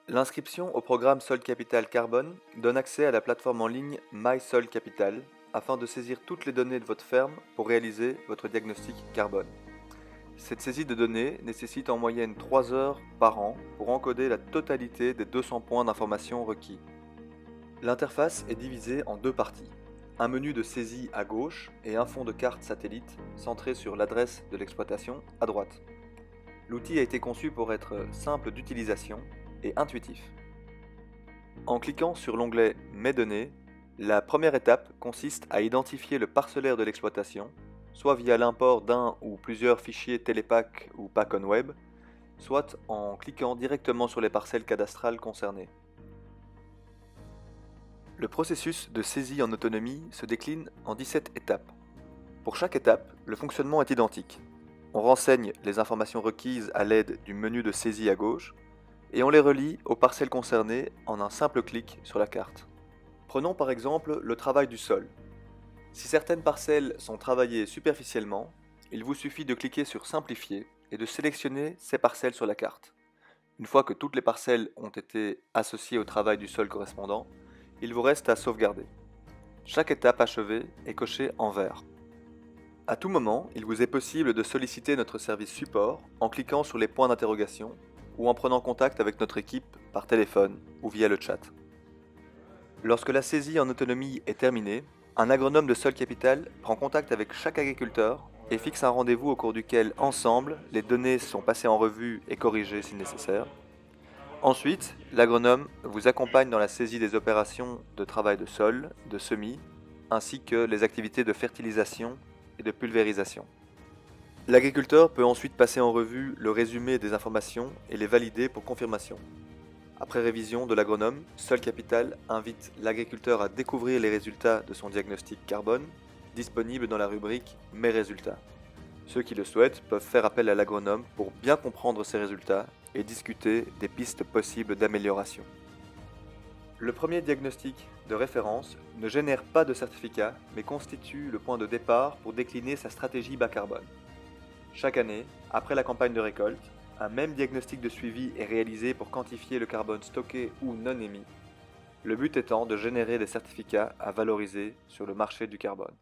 L'inscription au programme Sol Capital Carbone donne accès à la plateforme en ligne My Sol Capital afin de saisir toutes les données de votre ferme pour réaliser votre diagnostic carbone. Cette saisie de données nécessite en moyenne 3 heures par an pour encoder la totalité des 200 points d'information requis. L'interface est divisée en deux parties. Un menu de saisie à gauche et un fond de carte satellite centré sur l'adresse de l'exploitation à droite. L'outil a été conçu pour être simple d'utilisation et intuitif. En cliquant sur l'onglet Mes données, la première étape consiste à identifier le parcellaire de l'exploitation, soit via l'import d'un ou plusieurs fichiers Télépack ou PackOnWeb, soit en cliquant directement sur les parcelles cadastrales concernées. Le processus de saisie en autonomie se décline en 17 étapes. Pour chaque étape, le fonctionnement est identique. On renseigne les informations requises à l'aide du menu de saisie à gauche et on les relie aux parcelles concernées en un simple clic sur la carte. Prenons par exemple le travail du sol. Si certaines parcelles sont travaillées superficiellement, il vous suffit de cliquer sur Simplifier et de sélectionner ces parcelles sur la carte. Une fois que toutes les parcelles ont été associées au travail du sol correspondant, il vous reste à sauvegarder. Chaque étape achevée est cochée en vert. À tout moment, il vous est possible de solliciter notre service support en cliquant sur les points d'interrogation ou en prenant contact avec notre équipe par téléphone ou via le chat. Lorsque la saisie en autonomie est terminée, un agronome de Sol Capital prend contact avec chaque agriculteur et fixe un rendez-vous au cours duquel, ensemble, les données sont passées en revue et corrigées si nécessaire. Ensuite, l'agronome vous accompagne dans la saisie des opérations de travail de sol, de semis, ainsi que les activités de fertilisation et de pulvérisation. L'agriculteur peut ensuite passer en revue le résumé des informations et les valider pour confirmation. Après révision de l'agronome, Sol Capital invite l'agriculteur à découvrir les résultats de son diagnostic carbone, disponible dans la rubrique Mes résultats. Ceux qui le souhaitent peuvent faire appel à l'agronome pour bien comprendre ces résultats et discuter des pistes possibles d'amélioration. Le premier diagnostic de référence ne génère pas de certificat, mais constitue le point de départ pour décliner sa stratégie bas carbone. Chaque année, après la campagne de récolte, un même diagnostic de suivi est réalisé pour quantifier le carbone stocké ou non émis, le but étant de générer des certificats à valoriser sur le marché du carbone.